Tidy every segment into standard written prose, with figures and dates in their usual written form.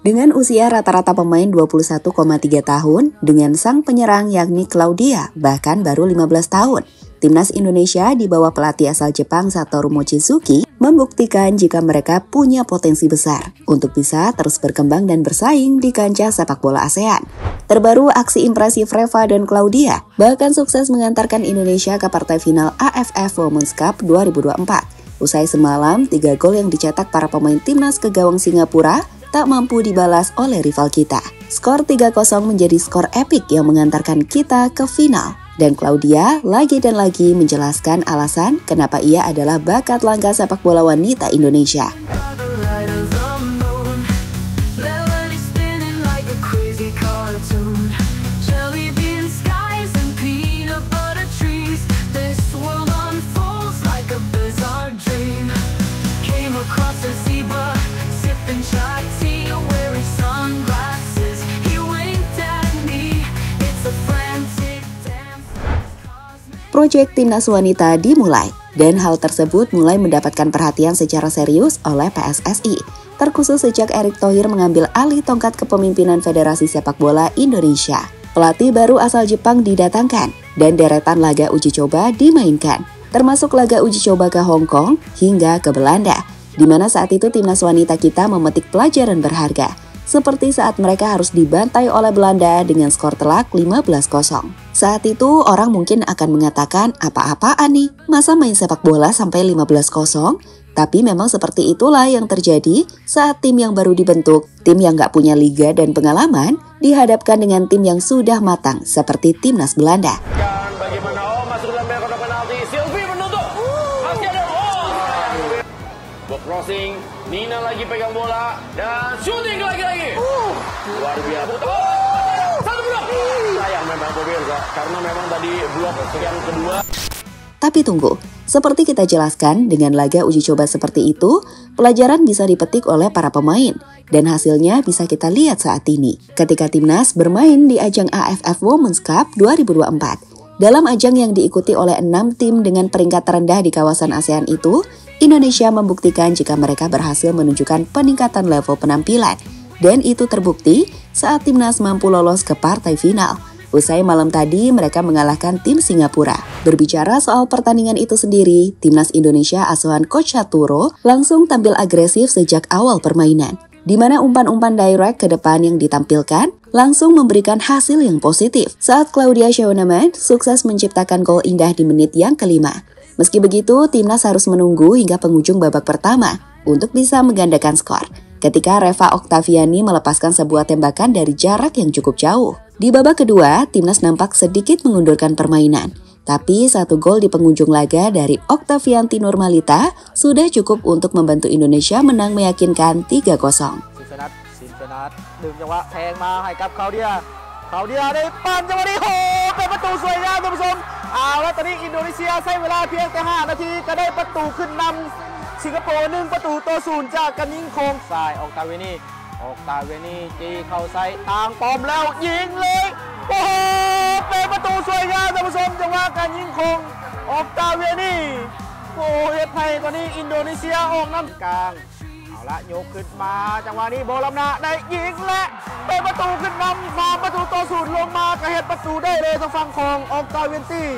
Dengan usia rata-rata pemain 21,3 tahun, dengan sang penyerang yakni Claudia bahkan baru 15 tahun, Timnas Indonesia di bawah pelatih asal Jepang Satoru Mochizuki membuktikan jika mereka punya potensi besar untuk bisa terus berkembang dan bersaing di kancah sepak bola ASEAN. Terbaru aksi impresif Reva dan Claudia bahkan sukses mengantarkan Indonesia ke partai final AFF Women's Cup 2024. Usai semalam, 3 gol yang dicetak para pemain timnas ke gawang Singapura tak mampu dibalas oleh rival kita. Skor 3-0 menjadi skor epik yang mengantarkan kita ke final. Dan Claudia lagi dan lagi menjelaskan alasan kenapa ia adalah bakat langka sepak bola wanita Indonesia. Proyek Timnas Wanita dimulai, dan hal tersebut mulai mendapatkan perhatian secara serius oleh PSSI, terkhusus sejak Erick Thohir mengambil alih tongkat kepemimpinan Federasi Sepak Bola Indonesia. Pelatih baru asal Jepang didatangkan, dan deretan laga uji coba dimainkan, termasuk laga uji coba ke Hong Kong hingga ke Belanda, di mana saat itu Timnas Wanita kita memetik pelajaran berharga, seperti saat mereka harus dibantai oleh Belanda dengan skor telak 15-0. Saat itu orang mungkin akan mengatakan apa-apaan nih, masa main sepak bola sampai 15-0? Tapi memang seperti itulah yang terjadi saat tim yang baru dibentuk, tim yang gak punya liga dan pengalaman, dihadapkan dengan tim yang sudah matang seperti Timnas Belanda. Bagaimana masuk dalam kotak penalti, Sylvie menutup, masih ada crossing, Nina lagi pegang bola dan shooting lagi-lagi. Luar biasa. Satu blok. Sayang memang pemirsa karena memang tadi blok yang kedua. Tapi tunggu, seperti kita jelaskan dengan laga uji coba seperti itu, pelajaran bisa dipetik oleh para pemain dan hasilnya bisa kita lihat saat ini ketika Timnas bermain di ajang AFF Women's Cup 2024. Dalam ajang yang diikuti oleh 6 tim dengan peringkat terendah di kawasan ASEAN itu, Indonesia membuktikan jika mereka berhasil menunjukkan peningkatan level penampilan. Dan itu terbukti saat Timnas mampu lolos ke partai final. Usai malam tadi, mereka mengalahkan tim Singapura. Berbicara soal pertandingan itu sendiri, Timnas Indonesia asuhan Coach Satoru langsung tampil agresif sejak awal permainan, di mana umpan-umpan direct ke depan yang ditampilkan langsung memberikan hasil yang positif saat Claudia Scheunemann sukses menciptakan gol indah di menit yang kelima. Meski begitu, Timnas harus menunggu hingga penghujung babak pertama untuk bisa menggandakan skor ketika Reva Oktaviani melepaskan sebuah tembakan dari jarak yang cukup jauh. Di babak kedua, Timnas nampak sedikit mengundurkan permainan, tapi 1 gol di penghujung laga dari Oktavianti Nurmalita sudah cukup untuk membantu Indonesia menang meyakinkan 3-0. Sinpenat, 1 จังหวะแทงมาให้กับClaudiaได้ปั้นจังหวะนี้โหเป็นประตูสวยงามท่านผู้ชมแล้วตอนนี้อินโดนีเซียใช้เวลาเพียงแค่5 นาทีก็ได้ประตูขึ้นนำสิงคโปร์1-0จากกันยิงโค้งซ้ายออกตาเวนี่จีเข้าใส่ทางปอมแล้วยิงเลยโอ้โหเป็นประตูสวยงามท่านผู้ชมจังหวะการยิงโค้งออกตาเวนี่โอ้เฮ็ดให้ตอนนี้อินโดนีเซียออกน้ำกลางละยกขึ้นมาจังหวะนี้โบลัมนาได้ยิงและเป็นประตูขึ้นนำ3-0ลงมากระเฮ็ดประตูได้เลยทางฝั่งของออกตาเวนตี้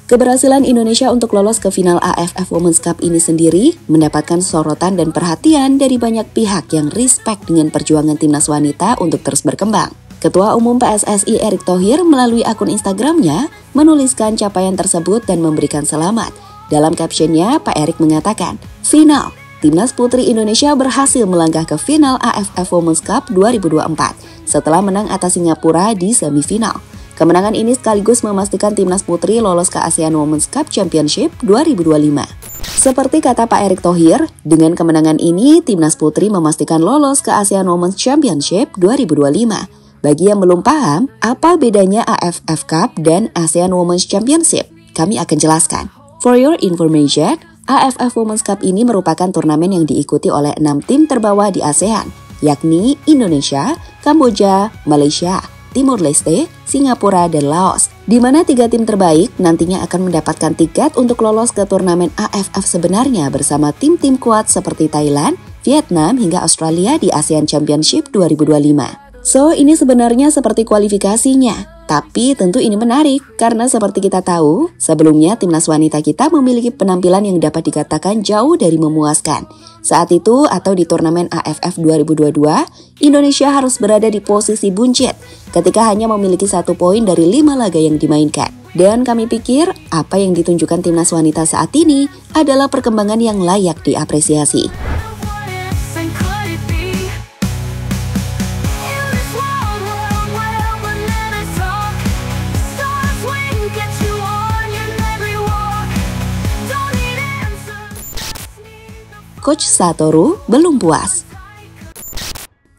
Keberhasilan Indonesia untuk lolos ke final AFF Women's Cup ini sendiri mendapatkan sorotan dan perhatian dari banyak pihak yang respect dengan perjuangan timnas wanita untuk terus berkembang. Ketua Umum PSSI Erick Thohir melalui akun Instagramnya menuliskan capaian tersebut dan memberikan selamat. Dalam captionnya, Pak Erick mengatakan, "Final! Timnas Putri Indonesia berhasil melangkah ke final AFF Women's Cup 2024 setelah menang atas Singapura di semifinal. Kemenangan ini sekaligus memastikan Timnas Putri lolos ke ASEAN Women's Cup Championship 2025. Seperti kata Pak Erick Thohir, dengan kemenangan ini Timnas Putri memastikan lolos ke ASEAN Women's Championship 2025. Bagi yang belum paham, apa bedanya AFF Cup dan ASEAN Women's Championship? Kami akan jelaskan. For your information, AFF Women's Cup ini merupakan turnamen yang diikuti oleh 6 tim terbawah di ASEAN, yakni Indonesia, Kamboja, Malaysia, Timur Leste, Singapura, dan Laos. Di mana 3 tim terbaik nantinya akan mendapatkan tiket untuk lolos ke turnamen AFF sebenarnya bersama tim-tim kuat seperti Thailand, Vietnam, hingga Australia di ASEAN Championship 2025. So, ini sebenarnya seperti kualifikasinya. Tapi tentu ini menarik, karena seperti kita tahu, sebelumnya timnas wanita kita memiliki penampilan yang dapat dikatakan jauh dari memuaskan. Saat itu, atau di turnamen AFF 2022, Indonesia harus berada di posisi buncit, ketika hanya memiliki 1 poin dari 5 laga yang dimainkan. Dan kami pikir, apa yang ditunjukkan timnas wanita saat ini adalah perkembangan yang layak diapresiasi. Coach Satoru belum puas.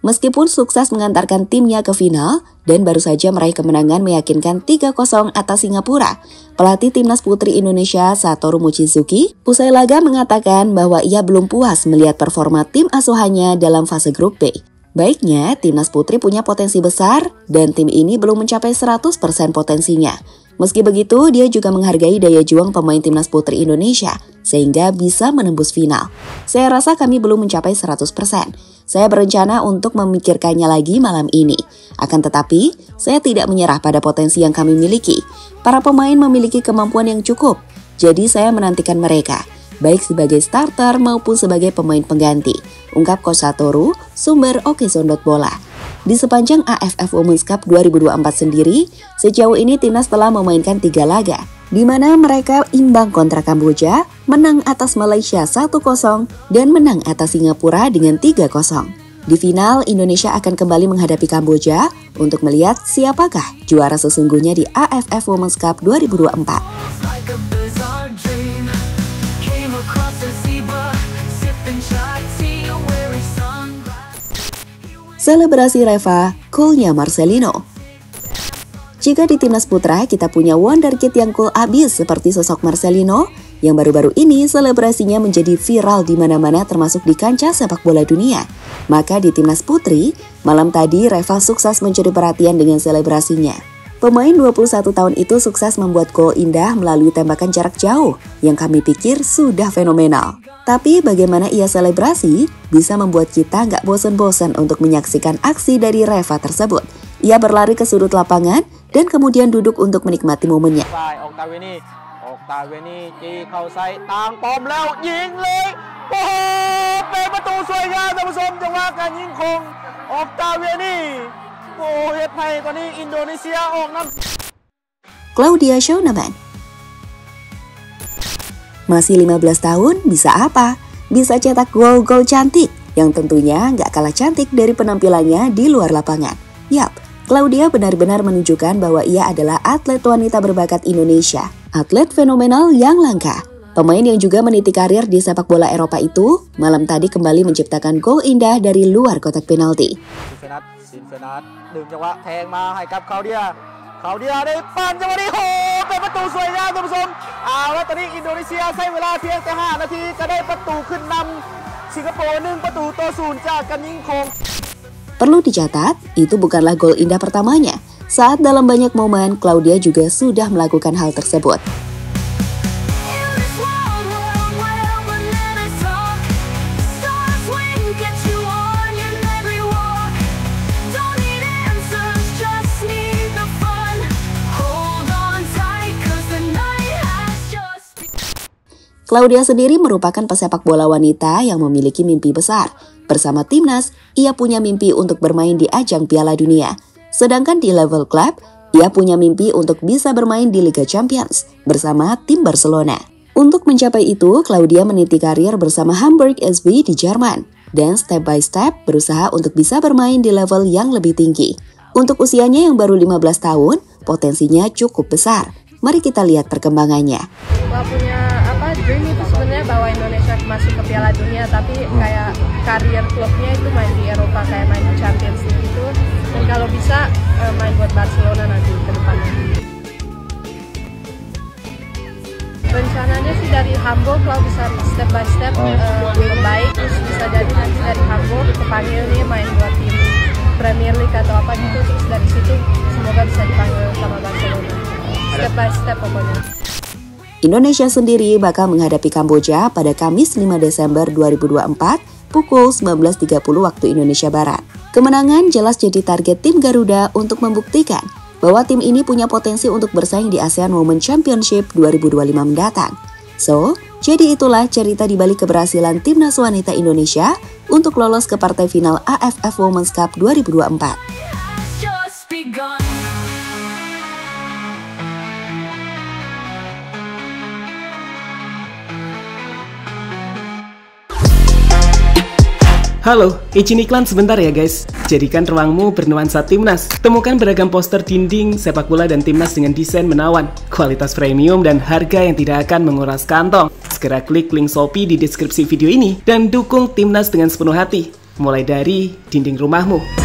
Meskipun sukses mengantarkan timnya ke final dan baru saja meraih kemenangan meyakinkan 3-0 atas Singapura, pelatih timnas putri Indonesia Satoru Mochizuki usai laga mengatakan bahwa ia belum puas melihat performa tim asuhannya dalam fase grup B. Baiknya, timnas putri punya potensi besar dan tim ini belum mencapai 100% potensinya. Meski begitu, dia juga menghargai daya juang pemain timnas putri Indonesia sehingga bisa menembus final. Saya rasa kami belum mencapai 100%. Saya berencana untuk memikirkannya lagi malam ini. Akan tetapi, saya tidak menyerah pada potensi yang kami miliki. Para pemain memiliki kemampuan yang cukup, jadi saya menantikan mereka, baik sebagai starter maupun sebagai pemain pengganti, ungkap Coach Satoru, sumber Okezone.bola. Di sepanjang AFF Women's Cup 2024 sendiri, sejauh ini timnas telah memainkan 3 laga, di mana mereka imbang kontra Kamboja, menang atas Malaysia 1-0, dan menang atas Singapura dengan 3-0. Di final, Indonesia akan kembali menghadapi Kamboja untuk melihat siapakah juara sesungguhnya di AFF Women's Cup 2024. Selebrasi Reva, coolnya Marcelino. Jika di timnas putra kita punya wonderkid yang cool abis seperti sosok Marcelino, yang baru-baru ini selebrasinya menjadi viral di mana-mana termasuk di kancah sepak bola dunia. Maka di timnas putri, malam tadi Reva sukses mencuri perhatian dengan selebrasinya. Pemain 21 tahun itu sukses membuat gol indah melalui tembakan jarak jauh yang kami pikir sudah fenomenal. Tapi bagaimana ia selebrasi bisa membuat kita nggak bosan-bosan untuk menyaksikan aksi dari Reva tersebut. Ia berlari ke sudut lapangan dan kemudian duduk untuk menikmati momennya. Claudia Schaunemann. Masih 15 tahun, bisa apa? Bisa cetak gol-gol cantik, yang tentunya nggak kalah cantik dari penampilannya di luar lapangan. Yap, Claudia benar-benar menunjukkan bahwa ia adalah atlet wanita berbakat Indonesia. Atlet fenomenal yang langka. Pemain yang juga meniti karir di sepak bola Eropa itu, malam tadi kembali menciptakan gol indah dari luar kotak penalti. Perlu dicatat, itu bukanlah gol indah pertamanya. Saat dalam banyak momen, Claudia juga sudah melakukan hal tersebut. Claudia sendiri merupakan pesepak bola wanita yang memiliki mimpi besar. Bersama timnas, ia punya mimpi untuk bermain di ajang Piala Dunia. Sedangkan di level klub, ia punya mimpi untuk bisa bermain di Liga Champions bersama tim Barcelona. Untuk mencapai itu, Claudia meniti karir bersama Hamburg SV di Jerman. Dan step by step berusaha untuk bisa bermain di level yang lebih tinggi. Untuk usianya yang baru 15 tahun, potensinya cukup besar. Mari kita lihat perkembangannya. Dream itu sebenarnya bawa Indonesia masuk ke Piala Dunia, tapi kayak karier klubnya itu main di Eropa, kayak main di Champions League gitu. Dan kalau bisa main buat Barcelona nanti ke depannya. Rencananya sih dari Hamburg kalau bisa step by step membaik, terus bisa jadi nanti dari Hamburg kepanggil nih main buat tim Premier League atau apa gitu, terus dari situ semoga bisa dipanggil sama Barcelona. Step by step pokoknya. Indonesia sendiri bakal menghadapi Kamboja pada Kamis 5 Desember 2024 pukul 19.30 waktu Indonesia Barat. Kemenangan jelas jadi target tim Garuda untuk membuktikan bahwa tim ini punya potensi untuk bersaing di ASEAN Women's Championship 2025 mendatang. So, jadi itulah cerita di balik keberhasilan Timnas Wanita Indonesia untuk lolos ke partai final AFF Women's Cup 2024. Halo, izin iklan sebentar ya guys. Jadikan ruangmu bernuansa Timnas. Temukan beragam poster dinding, sepak bola dan Timnas dengan desain menawan, kualitas premium dan harga yang tidak akan menguras kantong. Segera klik link Shopee di deskripsi video ini dan dukung Timnas dengan sepenuh hati. Mulai dari dinding rumahmu.